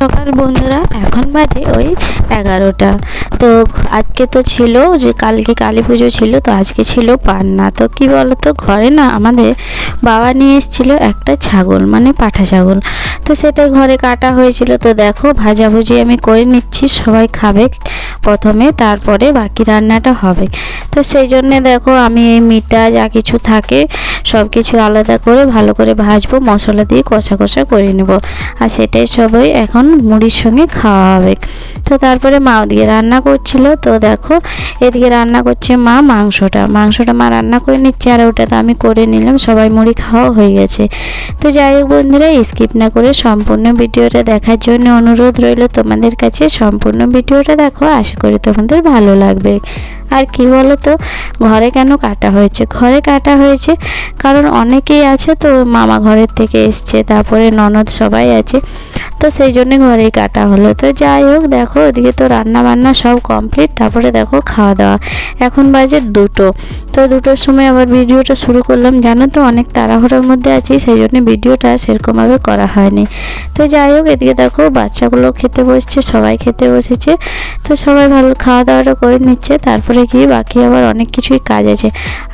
সকাল বন্ধুরা, এখন বাজে ওই 11টা। তো আজকে তো ছিল যে কালকে কালী পুজো ছিল, তো আজকে ছিল পান্না। তো কি বলতো, ঘরে না আমাদের বাবা নিয়ে এসেছিলো একটা ছাগল, মানে পাঠা ছাগল। তো সেটাই ঘরে কাটা হয়েছিল। তো দেখো, ভাজাভুজি আমি করে নিচ্ছি, সবাই খাবে প্রথমে, তারপরে বাকি রান্নাটা হবে। তো সেই জন্যে দেখো, আমি এই মিটা যা কিছু থাকে সব কিছু আলাদা করে ভালো করে ভাজবো, মশলা দিয়ে কষা কষা করে নেব। আর সেটাই সবাই এখন মুড়ির সঙ্গে খাওয়া হবে। তো তারপরে মা ওদিকে রান্না করছিল। তো দেখো, এদিকে রান্না করছে মা মাংসটা মা রান্না করে নিচ্ছে, আর ওটা তো আমি করে নিলাম, সবাই মুড়ি খাওয়া হয়ে গেছে। তো যাই হোক বন্ধুরা, স্কিপ না করে সম্পূর্ণ ভিডিওটা দেখার জন্য অনুরোধ রইল তোমাদের কাছে। সম্পূর্ণ ভিডিওটা দেখো, আশা করি তোমাদের ভালো লাগবে। আর কি বলো তো, ঘরে কেন কাটা হয়েছে? ঘরে কাটা হয়েছে কারণ অনেকেই আছে, তো মামা ঘরের থেকে এসছে, তারপরে ননদ সবাই আছে, তো সেই জন্যে ঘরেই কাটা হলো। তো যাই হোক, দেখো ওদিকে তো রান্না বান্না সব কমপ্লিট। তারপরে দেখো খাওয়া দাওয়া, এখন বাজে 2টো। তো 2টোর সময় আবার ভিডিওটা শুরু করলাম। জানো তো, অনেক তাড়াহুড়োর মধ্যে আছি, সেই জন্য ভিডিওটা সেরকমভাবে করা হয়নি। তো যাই হোক, এদিকে দেখো বাচ্চাগুলো খেতে বসছে, সবাই খেতে বসেছে। তো সবাই ভালো খাওয়া দাওয়াটা করে নিচ্ছে। তারপরে কি বাকি আবার অনেক কিছুই কাজ আছে।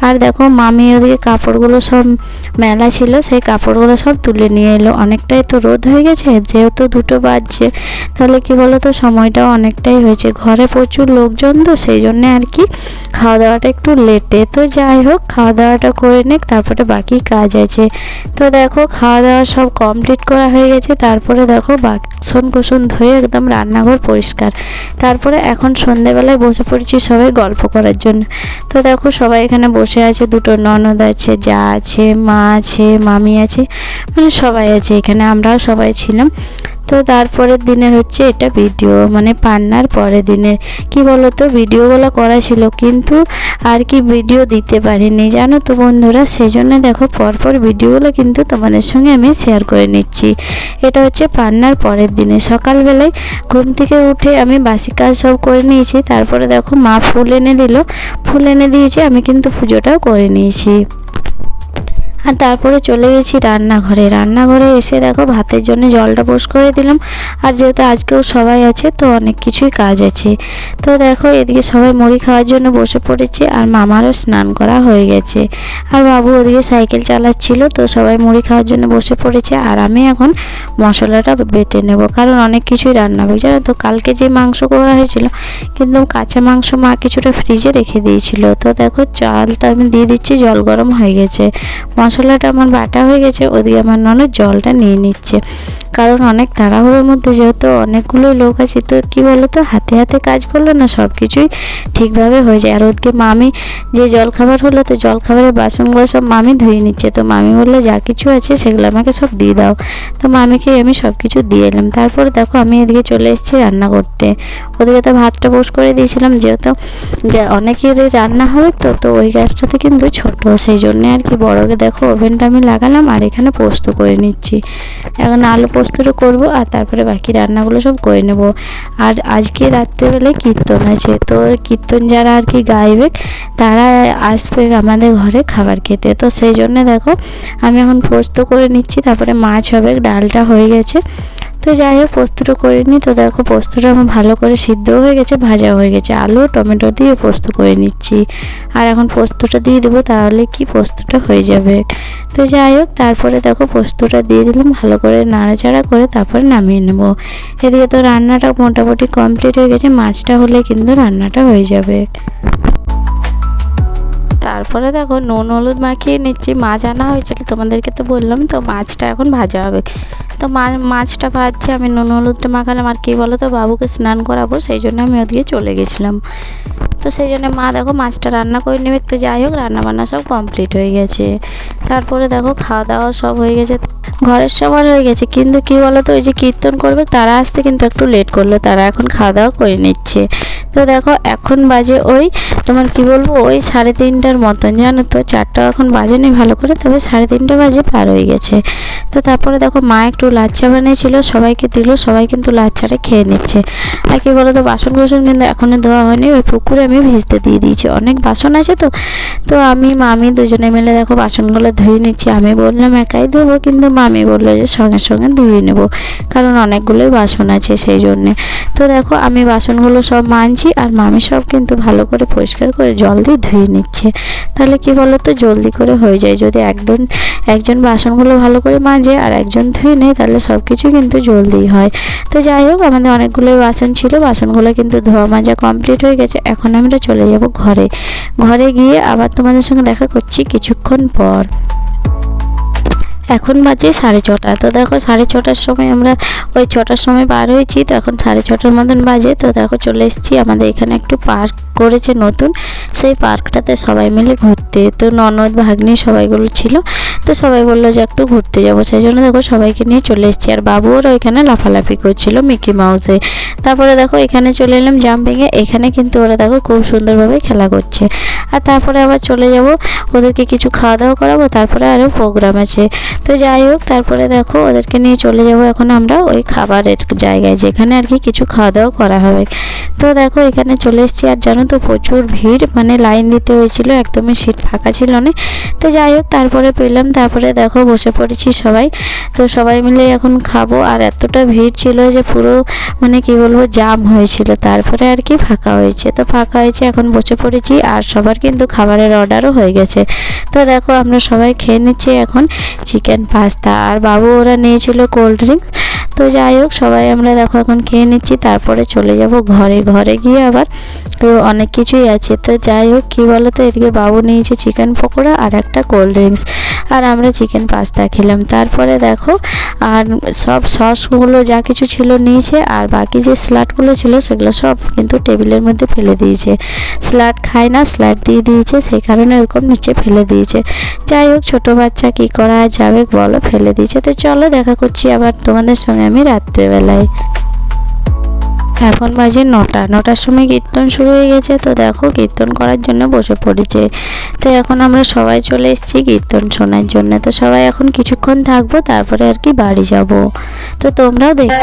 আর দেখো, মামি ওদিকে কাপড়গুলো সব মেলা ছিল, সেই কাপড়গুলো সব তুলে নিয়ে এলো। অনেকটাই তো রোদ হয়ে গেছে, যেহেতু 2টো বাজছে, তাহলে কি বলো তো, সময়টাও অনেকটাই হয়েছে। ঘরে প্রচুর লোকজন, তো সেই জন্যে আর কি খাওয়া দাওয়াটা একটু লেটে। তো যাই হোক, খাওয়া দাওয়াটা করে নিক, তারপরে বাকি কাজ আছে। তো দেখো, খাওয়া দাওয়া সব কমপ্লিট করা হয়ে গেছে। তারপরে দেখো, বাসন কুসন ধুয়ে একদম রান্নাঘর পরিষ্কার। তারপরে এখন সন্ধেবেলায় বসে পড়েছি সবাই গল্প করার জন্য। তো দেখো, সবাই এখানে বসে আছে, 2টো ননদ আছে, যা আছে, মা আছে, মামি আছে, মানে সবাই আছে এখানে, আমরাও সবাই ছিলাম। তো তারপরের দিনের হচ্ছে এটা ভিডিও, মানে পান্নার পরের দিনের। কি বলো তো, ভিডিওগুলো করা ছিল, কিন্তু আর কি ভিডিও দিতে পারিনি, জানো তো বন্ধুরা। সেই জন্য দেখো, পরপর ভিডিওগুলো কিন্তু তোমাদের সঙ্গে আমি শেয়ার করে নিচ্ছি। এটা হচ্ছে পান্নার পরের দিনে সকালবেলায় ঘুম থেকে উঠে আমি বাসি কাজ সব করে নিয়েছি। তারপরে দেখো, মা ফুল এনে দিল, ফুল এনে দিয়েছে, আমি কিন্তু পুজোটাও করে নিয়েছি। আর তারপরে চলে গেছি রান্নাঘরে এসে দেখো, ভাতের জন্য জলটা পোষ করে দিলাম। আর যেহেতু আজকেও সবাই আছে, তো অনেক কিছুই কাজ আছে। তো দেখো, এদিকে সবাই মুড়ি খাওয়ার জন্য বসে পড়েছে, আর মামারও স্নান করা হয়ে গেছে। আর বাবু ওদিকে সাইকেল চালাচ্ছিল, তো সবাই মুড়ি খাওয়ার জন্য বসে পড়েছে। আর আমি এখন মশলাটা বেটে নেব, কারণ অনেক কিছুই রান্না হবে, জানো তো। কালকে যে মাংস করা হয়েছিল, কিন্তু কাঁচা মাংস মা কিছুটা ফ্রিজে রেখে দিয়েছিল। তো দেখো, চালটা আমি দিয়ে দিচ্ছি, জল গরম হয়ে গেছে, মশলাটা আমার বাটা হয়ে গেছে। ওদিকে আমার ননদ জলটা নিয়ে নিচ্ছে, কারণ অনেক তাড়াহুড়োর মধ্যে, যেহেতু অনেকগুলো লোক আছে, তো কী বলো তো, হাতে হাতে কাজ করলে না সব কিছুই ঠিকভাবে হয়ে যায়। আর ওদিকে মামি যে জলখাবার হলো, তো জলখাবারের বাসনগুলো সব মামি ধুয়ে নিচ্ছে। তো মামি বললো, যা কিছু আছে সেগুলো আমাকে সব দিয়ে দাও। তো মামিকে আমি সব কিছু দিয়ে এলাম। তারপরে দেখো, আমি এদিকে চলে এসেছি রান্না করতে। ওদিকে তো ভাতটা পোষ করে দিয়েছিলাম, যেহেতু অনেকেরই রান্না হবে, তো ওই গ্যাসটাতে কিন্তু ছোট, সেই জন্যে আর কি বড়কে দেখো ওভেনটা আমি লাগালাম। আর এখানে পোস্ত করে নিচ্ছি, এখন আলু পোস্তটা করব, আর তারপরে বাকি রান্নাগুলো সব করে নেব। আর আজকে রাত্রেবেলায় কীর্তন আছে, তো কীর্তন যারা আর কি গাইবে, তারা আসবে আমাদের ঘরে খাবার খেতে। তো সেই জন্যে দেখো, আমি এখন পোস্ত করে নিচ্ছি, তারপরে মাছ হবে, ডালটা হয়ে গেছে। তো যাই হোক, পোস্তটা করে নিই। তো দেখো, পোস্তটা আমার ভালো করে সিদ্ধ হয়ে গেছে, ভাজা হয়ে গেছে, আলু টমেটো দিয়ে পোস্ত করে নিচ্ছি। আর এখন পোস্তটা দিয়ে দেবো, তাহলে কি পোস্তটা হয়ে যাবে। তো যাই হোক, তারপরে দেখো পোস্তটা দিয়ে দিলাম, ভালো করে নাড়াচাড়া করে তারপরে নামিয়ে নেব। এদিকে তো রান্নাটা মোটামুটি কমপ্লিট হয়ে গেছে, মাছটা হলে কিন্তু রান্নাটা হয়ে যাবে। তারপরে দেখো, নুন হলুদ মাখিয়ে নিচ্ছি। মাছ আনা হয়েছিল, তোমাদেরকে তো বললাম। তো মাছটা এখন ভাজা হবে। তো মাছটা ভাজছে, আমি নুন হলুদটা মাখালাম। আর কি বলো তো, বাবুকে স্নান করাবো, সেই জন্য আমি ওদিকে চলে গেছিলাম। তো সেই জন্য মা দেখো মাছটা রান্না করে নেবে। তো যাই হোক, রান্নাবান্না সব কমপ্লিট হয়ে গেছে। তারপরে দেখো, খাওয়া দাওয়া সব হয়ে গেছে, ঘরের সবার হয়ে গেছে। কিন্তু কি বলো তো, ওই যে কীর্তন করবে, তারা আসতে কিন্তু একটু লেট করলো, তারা এখন খাওয়া দাওয়া করে নিচ্ছে। তো দেখো এখন বাজে ওই তোমার কি বলবো ওই 3:30টার মতন, জানো তো 4টা এখন বাজেনি ভালো করে, তবে 3:30 বাজে পার হয়ে গেছে। তো তারপরে দেখো মা একটু লাচ্চা বানিয়েছিল, সবাইকে দিল, সবাই কিন্তু লাচ্চাটা খেয়ে নিচ্ছে। আর কি বলো তো বাসন কোসন কিন্তু এখনও ধোয়া হয়নি, ওই পুকুরে আমি ভিজতে দিয়ে দিয়েছি, অনেক বাসন আছে তো। তো আমি মামি দুজনে মিলে দেখো বাসনগুলো ধুয়ে নিচ্ছি। আমি বললাম একাই ধোবো, কিন্তু মামি বললো যে সঙ্গে সঙ্গে ধুয়ে নেবো, কারণ অনেকগুলোই বাসন আছে সেই জন্যে। তো দেখো আমি বাসনগুলো সব মানছি, আর মামি সব কিন্তু ভালো করে পরিষ্কার করে জল দিয়ে ধুয়ে নিচ্ছে। তাহলে কি বলো তো জলদি করে হয়ে যায়, যদি একজন বাসনগুলো ভালো করে মাজে আর একজন ধুয়ে নেয় তাহলে সব কিছু কিন্তু জলদি হয়। তো যাই হোক আমাদের অনেকগুলোই বাসন ছিল, বাসনগুলো কিন্তু ধোয়া মাজা কমপ্লিট হয়ে গেছে। এখন আমরা চলে যাব ঘরে গিয়ে আবার তোমাদের সঙ্গে দেখা করছি কিছুক্ষণ পর। এখন বাজে 6:30। তো দেখো 6:30টার সময় আমরা ওই 6টার সময় বার হয়েছি, তো এখন 6:30টার মতন বাজে। তো দেখো চলে এসেছি, আমাদের এখানে একটু পার্ক করেছে নতুন, সেই পার্কটাতে সবাই মিলে ঘুরতে। তো ননদ ভাগ্নি সবাইগুলো ছিল, তো সবাই বললো যে একটু ঘুরতে যাবো, সেই জন্য দেখো সবাইকে নিয়ে চলে এসেছি। আর বাবু ওরা ওইখানে লাফালাফি করছিল মিকি মাউসে। তারপরে দেখো এখানে চলে এলাম জাম্পিংয়ে, এখানে কিন্তু ওরা দেখো খুব সুন্দরভাবে খেলা করছে। আর তারপরে আবার চলে যাব, ওদেরকে কিছু খাওয়া দাওয়া করাবো, তারপরে আরও প্রোগ্রাম আছে। তো যাই হোক তারপরে দেখো ওদেরকে নিয়ে চলে যাব এখন আমরা ওই খাবারের জায়গায়, যেখানে আর কি কিছু খাওয়া দাওয়া করা হবে। তো দেখো এখানে চলে এসেছি, আর জানো তো প্রচুর ভিড়, মানে লাইন দিতে হয়েছিল, একদমই সিট ফাঁকা ছিল না। তো যাই হোক তারপরে পেলাম, তারপরে দেখো বসে পড়েছি সবাই। তো সবাই মিলে এখন খাবো, আর এতটা ভিড় ছিল যে পুরো মানে কি বলবো জাম হয়েছিল, তারপরে আর কি ফাঁকা হয়েছে। তো ফাঁকা হয়েছে এখন বসে পড়েছি, আর সবার কিন্তু খাবারের অর্ডারও হয়ে গেছে। তো দেখো আমরা সবাই খেয়ে নিচ্ছি এখন চিকেন পাস্তা, আর বাবু ওরা নিয়েছিল কোল্ড ড্রিঙ্কস। তো যাই হোক সবাই আমরা দেখো এখন খেয়ে নিচ্ছি, তারপরে চলে যাব ঘরে গিয়ে আবার তো অনেক কিছুই আছে। তো যাই হোক কী বলো তো, এদিকে বাবু নিয়েছে চিকেন পকোড়া আর একটা কোল্ড ড্রিঙ্কস, আর আমরা চিকেন পাস্তা খেলাম। তারপরে দেখো আর সব সসগুলো যা কিছু ছিল নিয়েছে, আর বাকি যে স্যালাডগুলো ছিল সেগুলো সব কিন্তু টেবিলের মধ্যে ফেলে দিয়েছে। স্যালাড খায় না, স্যালাড দিয়ে দিয়েছে, সেই কারণে ওরকম নিচে ফেলে দিয়েছে। যাই হোক ছোটো বাচ্চা কী করা যাবে বলো, ফেলে দিয়েছে। তো চলো দেখা করছি আবার তোমাদের সঙ্গে আমি রাত্রেবেলায়। এখন বাজে 9টার সময় কীর্তন শুরু হয়ে গেছে। তো দেখো কীর্তন করার জন্য বসে পড়েছে। তো এখন আমরা সবাই চলে এসেছি কীর্তন শোনার জন্য। তো সবাই এখন কিছুক্ষণ থাকবো, তারপরে আর কি বাড়ি যাব। তো তোমরাও দেখো।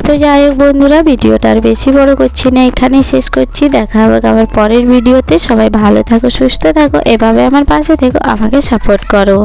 তো যাই হোক বন্ধুরা, ভিডিওটা আর বেশি বড় করছি না, এখানেই শেষ করছি। দেখা হবে আবার পরের ভিডিওতে। সবাই ভালো থাকো, সুস্থ থাকো, এভাবে আমার পাশে থেকো, আমাকে সাপোর্ট করো।